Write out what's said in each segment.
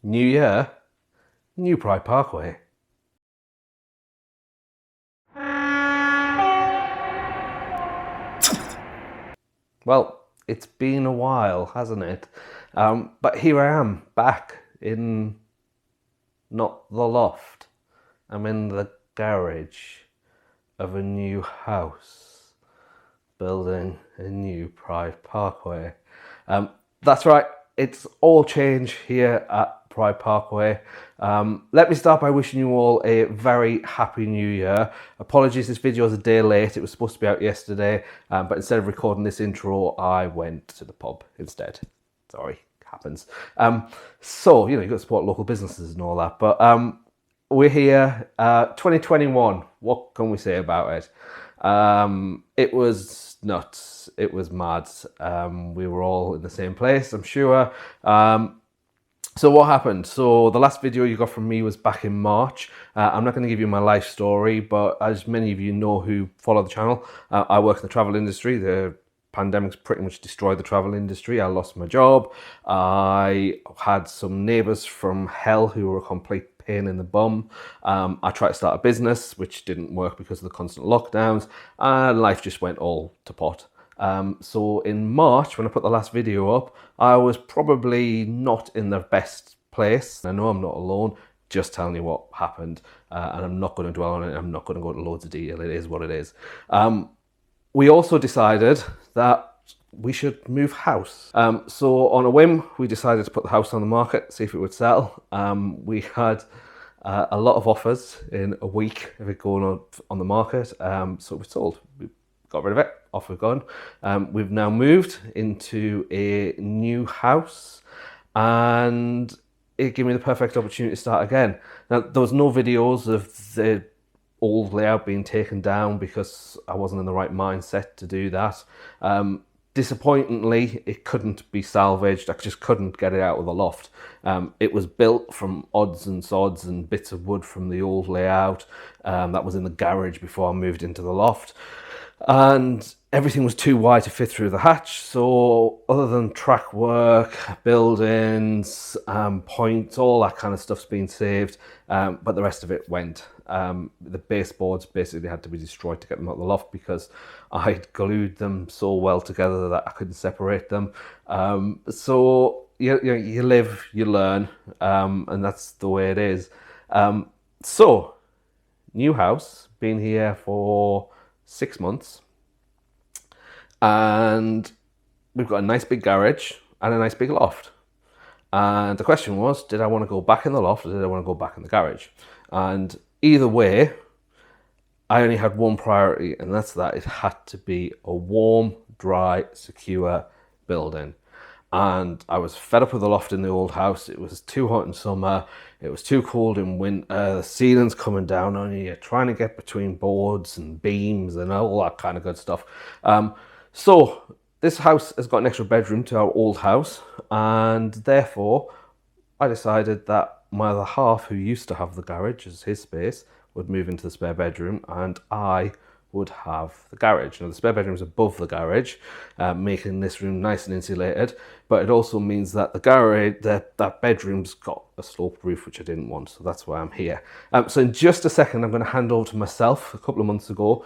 New year, new Pride Parkway. Well, it's been a while, hasn't it? But here I am, back in not the loft. I'm in the garage of a new house, building a new Pride Parkway. That's right, it's all change here at Pride Parkway. Let me start by wishing you all a very happy new year. Apologies, this video is a day late. It was supposed to be out yesterday, but instead of recording this intro, I went to the pub instead. Sorry, happens. So, you've got to support local businesses and all that, but we're here, 2021. What can we say about it? It was nuts. It was mad. We were all in the same place, I'm sure. So what happened? So the last video you got from me was back in March. I'm not going to give you my life story, but as many of you know who follow the channel, I work in the travel industry. The pandemic's pretty much destroyed the travel industry. I lost my job. I had some neighbours from hell who were a complete pain in the bum. I tried to start a business, which didn't work because of the constant lockdowns, and life just went all to pot. So in March, when I put the last video up, I was probably not in the best place. I know I'm not alone, just telling you what happened, and I'm not going to dwell on it. I'm not going to go into loads of detail. It is what it is. We also decided that we should move house. So on a whim, we decided to put the house on the market, see if it would sell. We had a lot of offers in a week of it going on the market. So we sold. We got rid of it. Off we've gone. We've now moved into a new house, and it gave me the perfect opportunity to start again. Now, there was no videos of the old layout being taken down because I wasn't in the right mindset to do that. Disappointingly, it couldn't be salvaged. I just couldn't get it out of the loft. It was built from odds and sods and bits of wood from the old layout. That was in the garage before I moved into the loft. And everything was too wide to fit through the hatch. So other than track work, buildings, points, all that kind of stuff's been saved. But the rest of it went. The baseboards basically had to be destroyed to get them out of the loft because I'd glued them so well together that I couldn't separate them. So you live, you learn, and that's the way it is. So, new house, been here for 6 months, and we've got a nice big garage and a nice big loft. And the question was, did I want to go back in the loft or did I want to go back in the garage? And either way, I only had one priority, and that's that it had to be a warm, dry, secure building. And I was fed up with the loft in the old house. It was too hot in summer. It was too cold in winter. The ceiling's coming down on you. You're trying to get between boards and beams and all that kind of good stuff. So this house has got an extra bedroom to our old house, and therefore I decided that my other half, who used to have the garage as his space, would move into the spare bedroom, and I would have the garage. Now, the spare bedroom is above the garage, making this room nice and insulated, but it also means that the garage, that bedroom's got a sloped roof, which I didn't want, so that's why I'm here. So in just a second, I'm going to hand over to myself. A couple of months ago,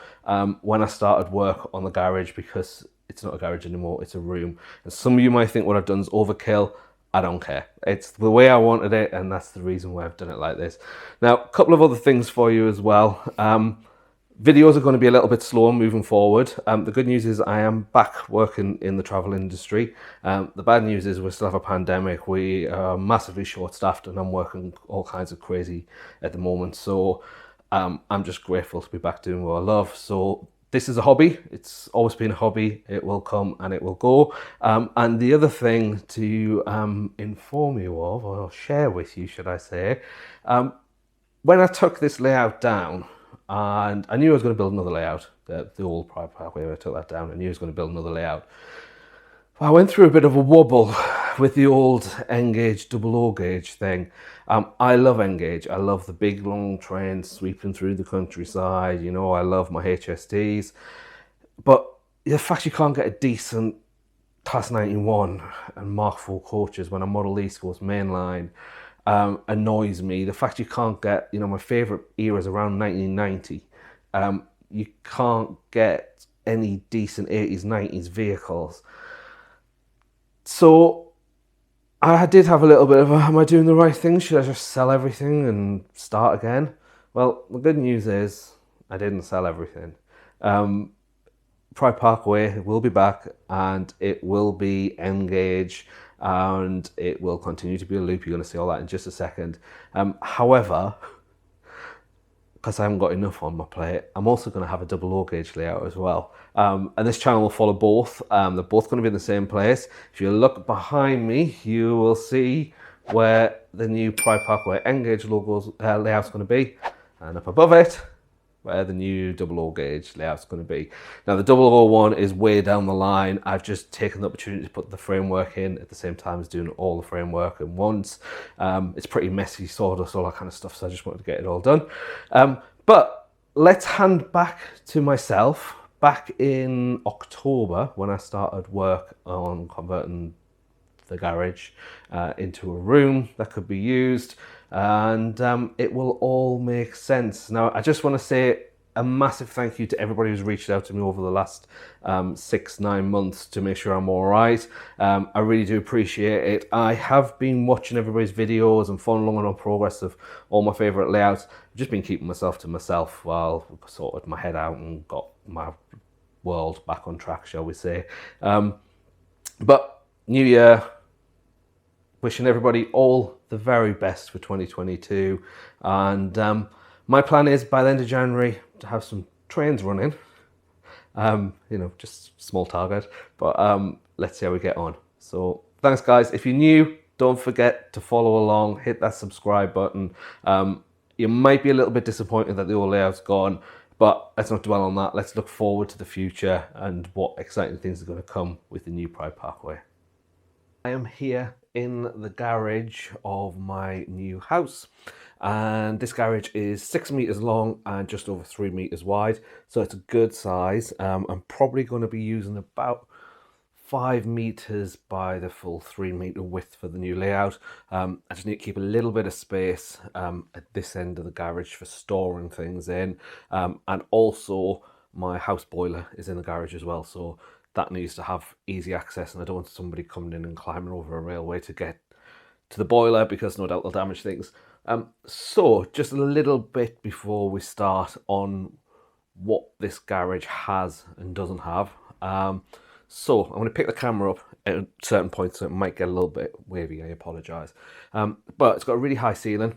when I started work on the garage, because it's not a garage anymore, it's a room. And some of you might think what I've done is overkill. I don't care. It's the way I wanted it, and that's the reason why I've done it like this. Now, a couple of other things for you as well. Videos are going to be a little bit slower moving forward. The good news is I am back working in the travel industry. The bad news is we still have a pandemic. We are massively short-staffed, and I'm working all kinds of crazy at the moment. So I'm just grateful to be back doing what I love. So this is a hobby. It's always been a hobby. It will come and it will go. And the other thing to inform you of, or share with you, should I say, when I took this layout down, and I knew I was going to build another layout, the old Pride Parkway, when I took that down, I knew I was going to build another layout. I went through a bit of a wobble with the old N-gauge, double O gauge thing. I love N-gauge. I love the big long trains sweeping through the countryside. You know, I love my HSTs. But the fact you can't get a decent Class 91 and Mark IV coaches when a Model East Coast mainline annoys me. The fact you can't get, my favourite era is around 1990. You can't get any decent 80s, 90s vehicles. So I did have a little bit of am I doing the right thing? Should I just sell everything and start again? Well, the good news is I didn't sell everything. Pride Parkway will be back, and it will be Engage, and it will continue to be a loop. You're going to see all that in just a second. However, because I haven't got enough on my plate, I'm also going to have a double O gauge layout as well. And this channel will follow both. They're both going to be in the same place. If you look behind me, you will see where the new Pride Parkway Engage logos layout's going to be, and up above it, where the new double O gauge layout's going to be. Now the 001 is way down the line. I've just taken the opportunity to put the framework in at the same time as doing all the framework at once. It's pretty messy, sawdust, all that kind of stuff, so I just wanted to get it all done. But let's hand back to myself. Back in October, when I started work on converting the garage into a room that could be used, and it will all make sense. Now, I just want to say a massive thank you to everybody who's reached out to me over the last 6-9 months to make sure I'm all right. I really do appreciate it. I have been watching everybody's videos and following along on progress of all my favourite layouts. I've just been keeping myself to myself while I sorted my head out and got my world back on track, shall we say. But New Year, wishing everybody all the very best for 2022. And my plan is by the end of January to have some trains running. Just small target, but let's see how we get on. So thanks guys. If you're new, don't forget to follow along, hit that subscribe button. You might be a little bit disappointed that the old layout's gone, but let's not dwell on that. Let's look forward to the future and what exciting things are going to come with the new Pride Parkway. I am here in the garage of my new house, and this garage is 6 meters long and just over 3 meters wide, so it's a good size. I'm probably going to be using about 5 meters by the full 3 meter width for the new layout. I just need to keep a little bit of space at this end of the garage for storing things in, and also my house boiler is in the garage as well, so that needs to have easy access, and I don't want somebody coming in and climbing over a railway to get to the boiler, because no doubt they'll damage things. So just a little bit before we start on what this garage has and doesn't have. So I'm going to pick the camera up at certain points, so it might get a little bit wavy, I apologise. But it's got a really high ceiling.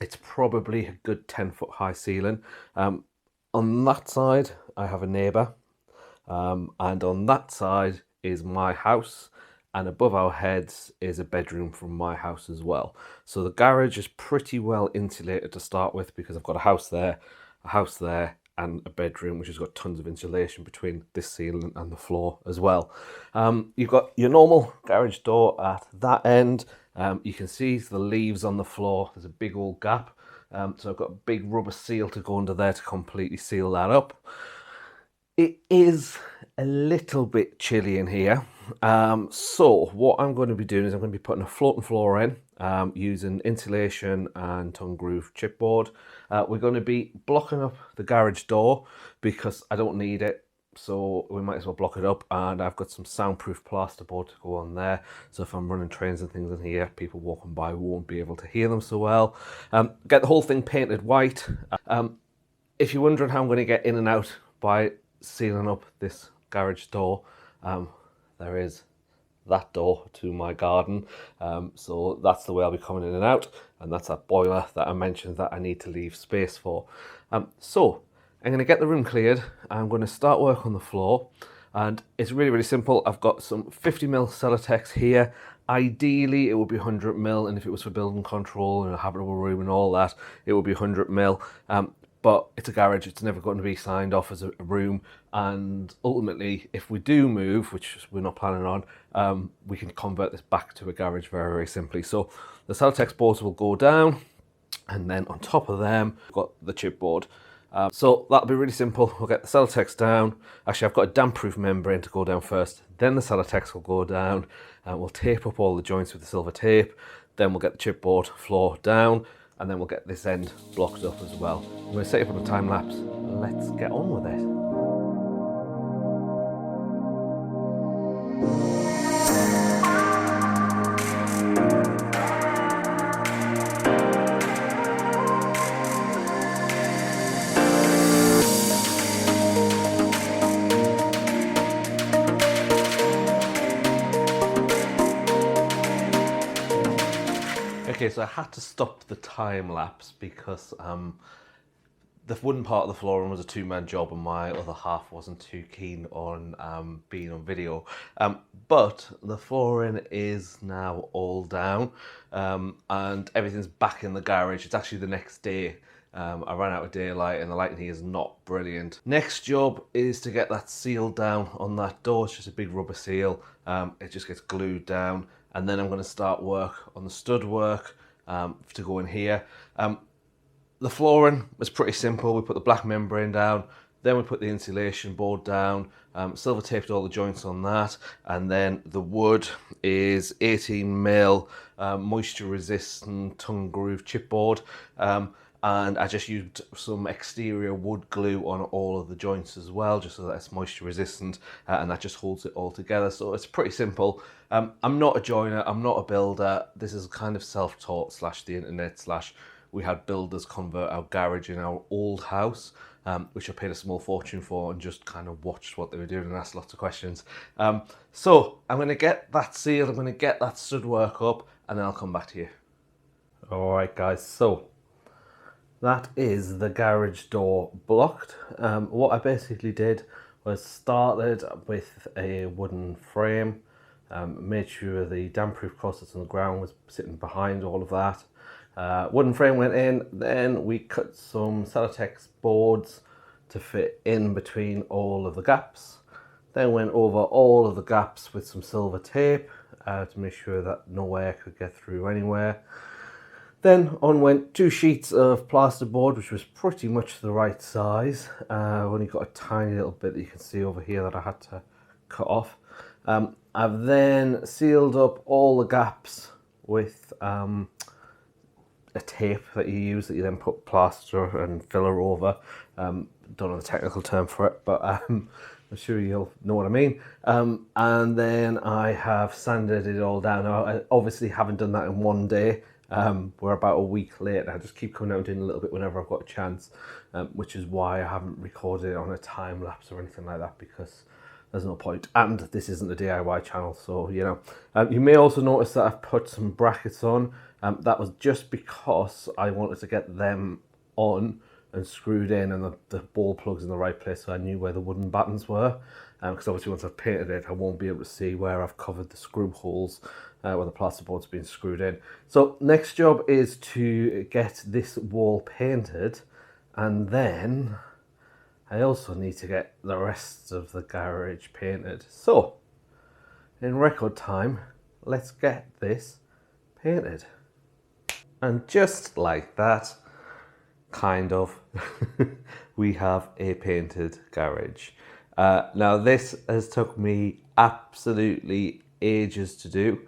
It's probably a good 10-foot high ceiling. On that side, I have a neighbour. And on that side is my house, and above our heads is a bedroom from my house as well. So the garage is pretty well insulated to start with, because I've got a house there, and a bedroom which has got tons of insulation between this ceiling and the floor as well. You've got your normal garage door at that end. You can see the leaves on the floor. There's a big old gap. So I've got a big rubber seal to go under there to completely seal that up. It is a little bit chilly in here. So what I'm going to be doing is I'm going to be putting a floating floor in using insulation and tongue groove chipboard. We're going to be blocking up the garage door because I don't need it, so we might as well block it up. And I've got some soundproof plasterboard to go on there, so if I'm running trains and things in here, people walking by won't be able to hear them so well. Get the whole thing painted white. If you're wondering how I'm going to get in and out by sealing up this garage door, there is that door to my garden, so that's the way I'll be coming in and out, and that's that boiler that I mentioned that I need to leave space for. So I'm going to get the room cleared. I'm going to start work on the floor, and it's really simple. I've got some 50mm Celotex here. Ideally it would be 100mm, and if it was for building control and a habitable room and all that, it would be 100mm. But it's a garage, it's never going to be signed off as a room, and ultimately if we do move, which we're not planning on, we can convert this back to a garage very simply. So the Celotex boards will go down, and then on top of them we've got the chipboard. So that'll be really simple. We'll get the Celotex down. Actually, I've got a damp-proof membrane to go down first, then the Celotex will go down, and we'll tape up all the joints with the silver tape. Then we'll get the chipboard floor down, and then we'll get this end blocked up as well. I'm going to set it up on a time lapse. Let's get on with it. Okay, so I had to stop the time lapse because the wooden part of the flooring was a two-man job and my other half wasn't too keen on being on video. But the flooring is now all down and everything's back in the garage. It's actually the next day. I ran out of daylight and the lighting here is not brilliant. Next job is to get that seal down on that door. It's just a big rubber seal. It just gets glued down, and then I'm going to start work on the stud work to go in here. The flooring was pretty simple. We put the black membrane down, then we put the insulation board down, silver taped all the joints on that, and then the wood is 18mm moisture resistant tongue groove chipboard. And I just used some exterior wood glue on all of the joints as well, just so that it's moisture resistant, and that just holds it all together. So it's pretty simple. I'm not a joiner, I'm not a builder. This is kind of self-taught / the internet / we had builders convert our garage in our old house, which I paid a small fortune for and just kind of watched what they were doing and asked lots of questions. So I'm going to get that sealed, I'm going to get that stud work up, and then I'll come back to you. All right, guys, so that is the garage door blocked. What I basically did was started with a wooden frame, made sure the damp-proof cross that's on the ground was sitting behind all of that. Wooden frame went in, then we cut some Celotex boards to fit in between all of the gaps. Then went over all of the gaps with some silver tape to make sure that no air could get through anywhere. Then on went 2 sheets of plasterboard, which was pretty much the right size. I've only got a tiny little bit that you can see over here that I had to cut off. I've then sealed up all the gaps with a tape that you use that you then put plaster and filler over. Don't know the technical term for it, but I'm sure you'll know what I mean. And then I have sanded it all down. Now, I obviously haven't done that in one day. We're about a week late. I just keep coming out and doing a little bit whenever I've got a chance, which is why I haven't recorded it on a time lapse or anything like that, because there's no point. And this isn't a DIY channel, so you know. You may also notice that I've put some brackets on. That was just because I wanted to get them on and screwed in and the ball plugs in the right place, so I knew where the wooden battens were. Because obviously once I've painted it, I won't be able to see where I've covered the screw holes where the plasterboard's been screwed in. So next job is to get this wall painted, and then I also need to get the rest of the garage painted. So in record time, let's get this painted. And just like that, kind of, we have a painted garage. Now this has took me absolutely ages to do.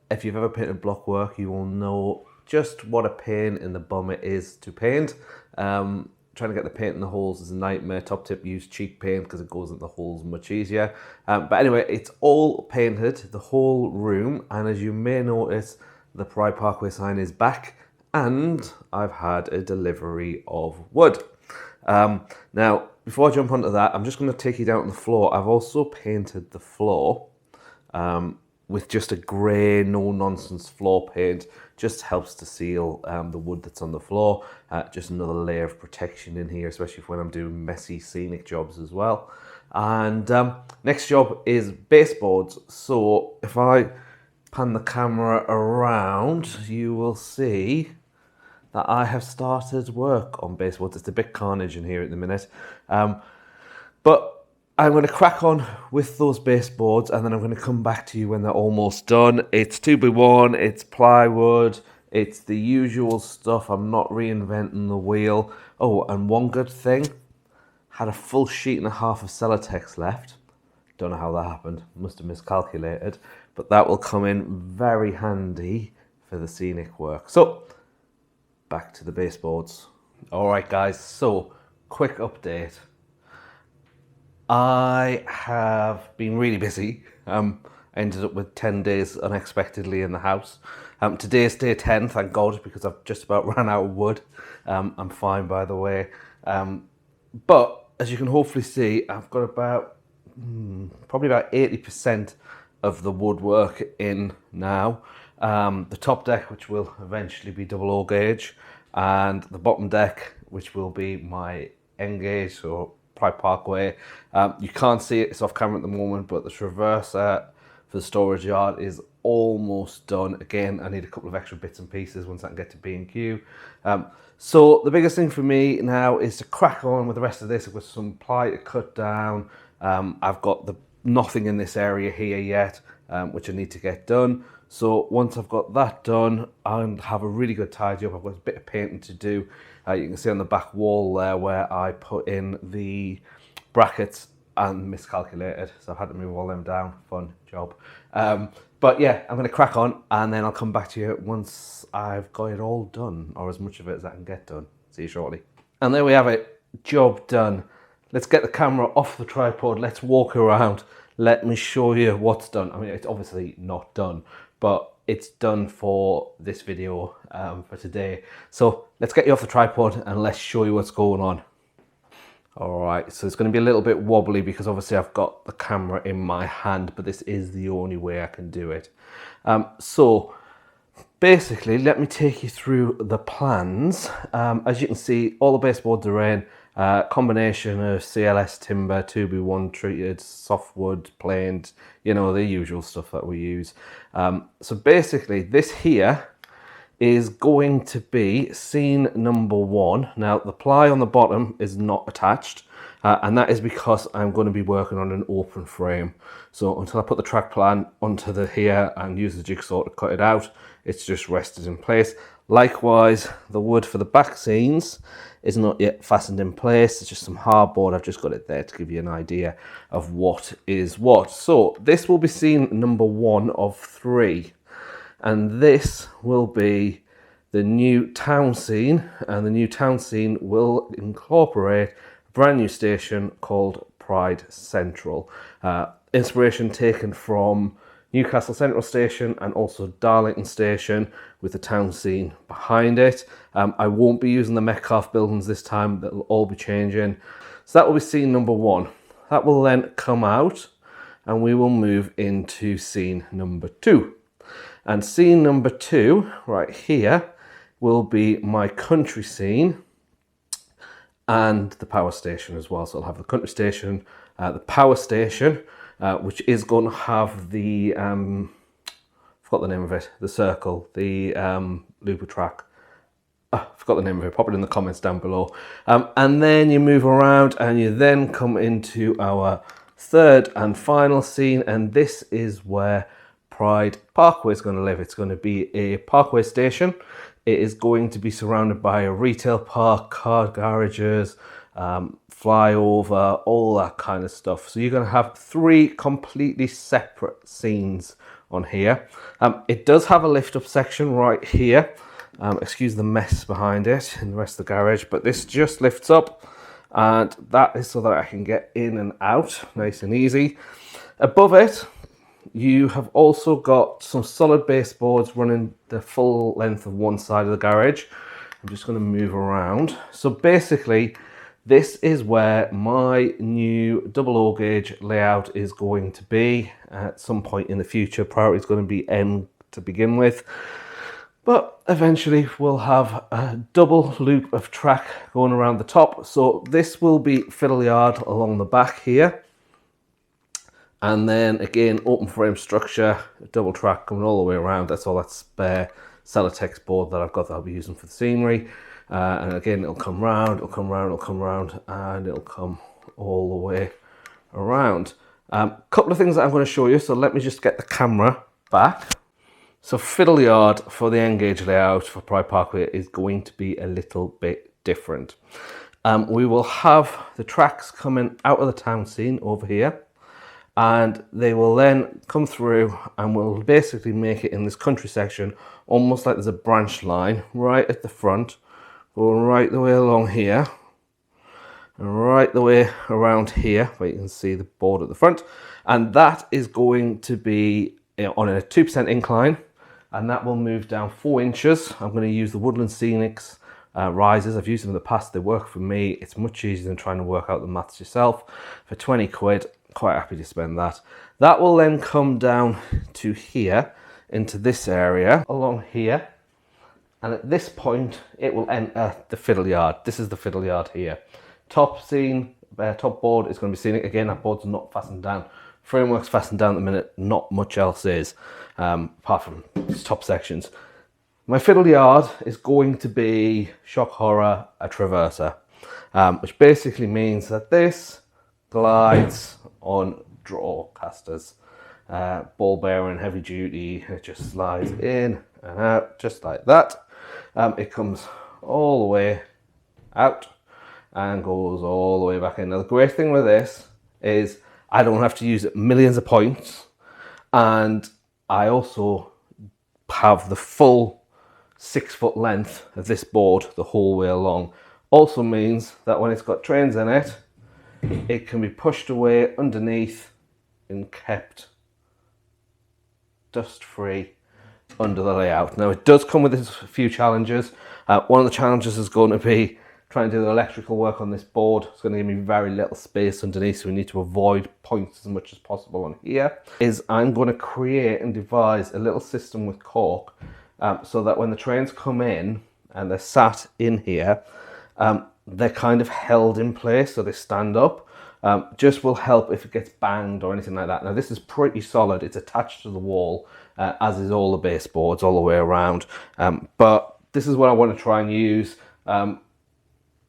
If you've ever painted block work, you will know just what a pain in the bum it is to paint. Trying to get the paint in the holes is a nightmare. Top tip, use cheap paint because it goes in the holes much easier. But anyway, it's all painted, the whole room, and as you may notice, the Pride Parkway sign is back, and I've had a delivery of wood. Now, before I jump onto that, I'm just going to take you down to the floor. I've also painted the floor with just a grey, no-nonsense floor paint. Just helps to seal the wood that's on the floor. Just another layer of protection in here, especially when I'm doing messy scenic jobs as well. And next job is baseboards. So if I pan the camera around, you will see that I have started work on baseboards. It's a bit carnage in here at the minute. But I'm going to crack on with those baseboards, and then I'm going to come back to you when they're almost done. It's 2x1, it's plywood, it's the usual stuff. I'm not reinventing the wheel. Oh, and one good thing, had a full sheet and a half of Celotex left. Don't know how that happened, must have miscalculated, but that will come in very handy for for the scenic work. So back to the baseboards. All right, guys, so quick update. I have been really busy. I ended up with 10 days unexpectedly in the house. Today's day 10, thank God, because I've just about ran out of wood. I'm fine, by the way. But as you can hopefully see, I've got about probably about 80% of the woodwork in now. The top deck, which will eventually be double O gauge, and the bottom deck, which will be my N gauge or Pride Parkway. You can't see it, it's off camera at the moment, but the traverser for the storage yard is almost done. Again, I need a couple of extra bits and pieces once I can get to B&Q. So the biggest thing for me now is to crack on with the rest of this. I've got some ply to cut down. I've got nothing in this area here yet, which I need to get done. So once I've got that done, I'll have a really good tidy up. I've got a bit of painting to do. You can see on the back wall there where I put in the brackets and miscalculated, so I've had to move all them down. Fun job. But yeah, I'm going to crack on, and then I'll come back to you once I've got it all done, or as much of it as I can get done. See you shortly. And there we have it, job done. Let's get the camera off the tripod, let's walk around, let me show you what's done. I mean, it's obviously not done, but it's done for this video for today. So let's get you off the tripod and let's show you what's going on. All right, so it's going to be a little bit wobbly because obviously I've got the camera in my hand, but this is the only way I can do it. So basically, let me take you through the plans. As you can see, all the baseboards are in. Combination of CLS timber, 2B1 treated, softwood, planed, you know, the usual stuff that we use. So basically, this here is going to be scene number 1. Now, the ply on the bottom is not attached, and that is because I'm going to be working on an open frame. So until I put the track plan onto the here and use the jigsaw to cut it out, it's just rested in place. Likewise, the wood for the back scenes is not yet fastened in place. It's just some hardboard. I've just got it there to give you an idea of what is what. So this will be scene number 1 of 3. And this will be the new town scene, and the new town scene will incorporate a brand new station called Pride Central. Inspiration taken from Newcastle Central Station and also Darlington Station, with the town scene behind it. I won't be using the Metcalfe buildings this time, that'll all be changing. So that will be scene number 1. That will then come out and we will move into scene number 2. And scene number 2, right here, will be my country scene and the power station as well. So I'll have the country station, the power station, which is going to have the, I forgot the name of it, the circle, the looper track. I forgot the name of it, pop it in the comments down below. And then you move around and you then come into our third and final scene, and this is where Pride Parkway is going to live. It's going to be a Parkway station. It is going to be surrounded by a retail park, car garages, flyover, all that kind of stuff. So you're going to have 3 completely separate scenes on here. It does have a lift up section right here. Excuse the mess behind it in the rest of the garage, but this just lifts up, and that is so that I can get in and out nice and easy. Above it, you have also got some solid baseboards running the full length of one side of the garage. I'm just going to move around. So basically, this is where my new double O gauge layout is going to be at some point in the future. Priority is going to be M to begin with, but eventually we'll have a double loop of track going around the top. So this will be fiddle yard along the back here. And then again, open frame structure, double track coming all the way around. That's all that spare Celotex board that I've got that I'll be using for the scenery. And again, it'll come round, it'll come round, it'll come round, and it'll come all the way around. Couple of things that I'm going to show you. So let me just get the camera back. So fiddle yard for the N-gauge layout for Pride Parkway is going to be a little bit different. We will have the tracks coming out of the town scene over here. and they will then come through and will basically make it in this country section almost like there's a branch line right at the front, going right the way along here and right the way around here where you can see the board at the front, and that is going to be on a 2% incline, and that will move down 4 inches. I'm going to use the Woodland Scenics risers. I've used them in the past, they work for me. It's much easier than trying to work out the maths yourself. For 20 quid, quite happy to spend that. That will then come down to here, into this area, along here, and at this point it will enter the fiddle yard. This is the fiddle yard here. Top board is going to be scenic. Again, that board's not fastened down. Framework's fastened down at the minute, not much else is, apart from these top sections. My fiddle yard is going to be, shock horror, a traverser, which basically means that this glides on draw casters, ball bearing, heavy duty. It just slides in and out just like that. It comes all the way out and goes all the way back in. Now the great thing with this is I don't have to use millions of points, and I also have the full 6 foot length of this board the whole way along. Also means that when it's got trains in it, it can be pushed away underneath and kept dust free under the layout. Now it does come with a few challenges. One of the challenges is going to be trying to do the electrical work on this board. It's going to give me very little space underneath, so we need to avoid points as much as possible on here. I'm going to create and devise a little system with cork, so that when the trains come in and they're sat in here, they're kind of held in place so they stand up. Just will help if it gets banged or anything like that. Now this is pretty solid, it's attached to the wall, as is all the baseboards all the way around, but this is what I want to try and use.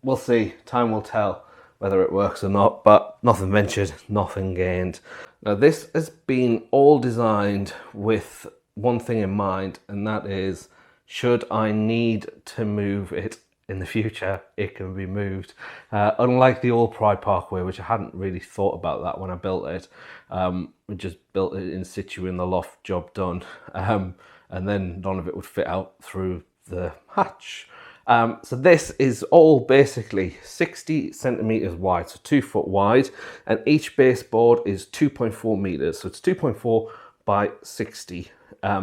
We'll see, time will tell whether it works or not, but nothing ventured, nothing gained. Now this has been all designed with one thing in mind, and that is, should I need to move it in the future, it can be moved. Unlike the old Pride Parkway, which I hadn't really thought about that when I built it. We just built it in situ in the loft, job done. And then none of it would fit out through the hatch. So this is all basically 60 centimeters wide, so 2 foot wide, and each baseboard is 2.4 meters. So it's 2.4 by 60.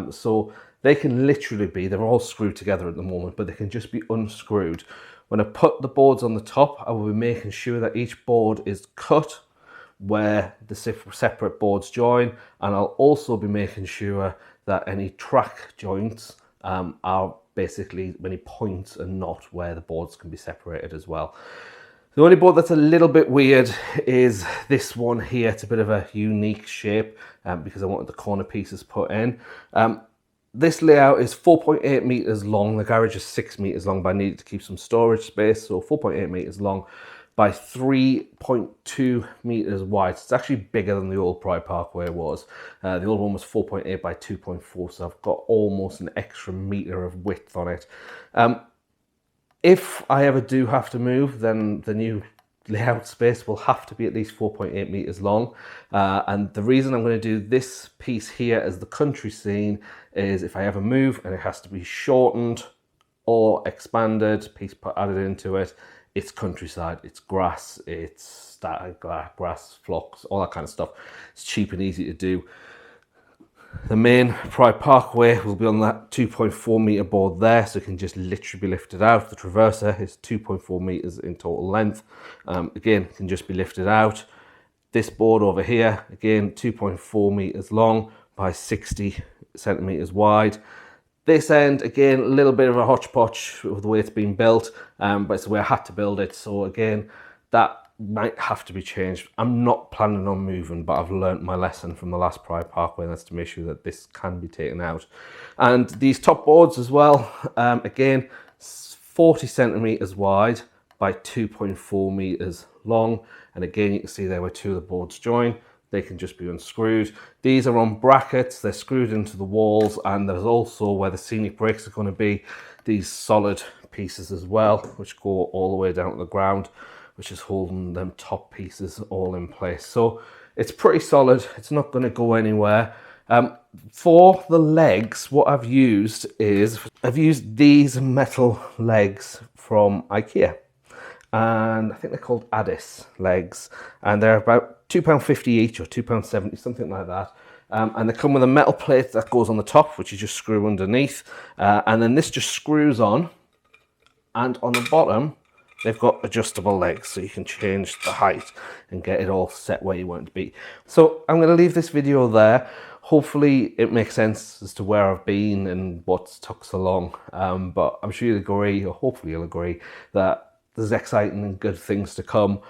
So they can literally be, they're all screwed together at the moment, but they can just be unscrewed. When I put the boards on the top, I will be making sure that each board is cut where the separate boards join, and I'll also be making sure that any track joints are basically many points and not where the boards can be separated as well. The only board that's a little bit weird is this one here. It's a bit of a unique shape because I wanted the corner pieces put in. This layout is 4.8 meters long. The garage is 6 meters long, but I needed to keep some storage space. So 4.8 meters long by 3.2 meters wide. It's actually bigger than the old Pride Parkway was. The old one was 4.8 by 2.4, so I've got almost an extra meter of width on it. If I ever do have to move, then the new layout space will have to be at least 4.8 meters long. And the reason I'm going to do this piece here as the country scene is if I ever move and it has to be shortened or expanded, piece added into it, it's countryside, it's grass, it's static grass, flocks, all that kind of stuff. It's cheap and easy to do. The main Pride Parkway will be on that 2.4 meter board there, so it can just literally be lifted out. The traverser is 2.4 meters in total length. Again, can just be lifted out. This board over here, again, 2.4 meters long by 60 centimeters wide. This end, again, a little bit of a hodgepodge with the way it's been built, but it's the way I had to build it. So again, that might have to be changed. I'm not planning on moving, but I've learnt my lesson from the last Pride Parkway, and that's to make sure that this can be taken out. And these top boards as well, again, 40 centimeters wide by 2.4 meters long. And again, you can see there where two of the boards join. They can just be unscrewed. These are on brackets, they're screwed into the walls, and there's also where the scenic brakes are going to be, these solid pieces as well, which go all the way down to the ground, which is holding them top pieces all in place. So It's pretty solid. It's not going to go anywhere. For the legs, what I've used is these metal legs from IKEA, and I think they're called Addis legs, and they're about £2.50 each or £2.70, something like that. And they come with a metal plate that goes on the top, which you just screw underneath, and then this just screws on, and on the bottom they've got adjustable legs, so you can change the height and get it all set where you want it to be. So I'm going to leave this video there. Hopefully it makes sense as to where I've been and what's took so long, but I'm sure you'll agree, or hopefully you'll agree, that there's exciting and good things to come.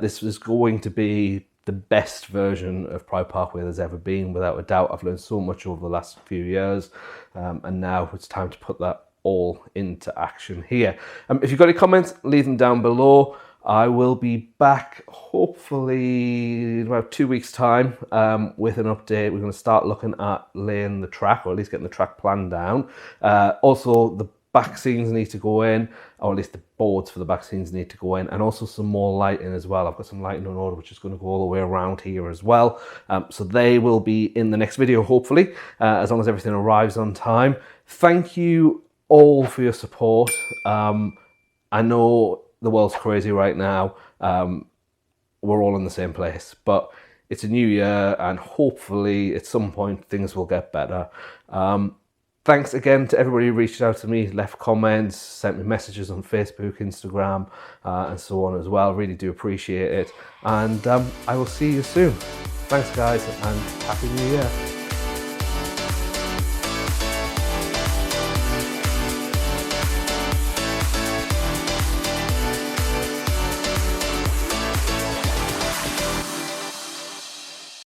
This is going to be the best version of Pride Parkway there's ever been, without a doubt. I've learned so much over the last few years, and now it's time to put that all into action here. If you've got any comments, leave them down below. I will be back hopefully in about 2 weeks' time with an update. We're going to start looking at laying the track, or at least getting the track plan down. Also, the back scenes need to go in, or at least the boards for the back scenes need to go in, and also some more lighting as well. I've got some lighting on order, which is going to go all the way around here as well. So they will be in the next video, hopefully, as long as everything arrives on time. Thank you all for your support. I know the world's crazy right now. We're all in the same place, but it's a new year, and hopefully at some point things will get better. Thanks again to everybody who reached out to me, left comments, sent me messages on Facebook, Instagram, and so on as well. Really do appreciate it. And I will see you soon. Thanks, guys, and Happy New Year.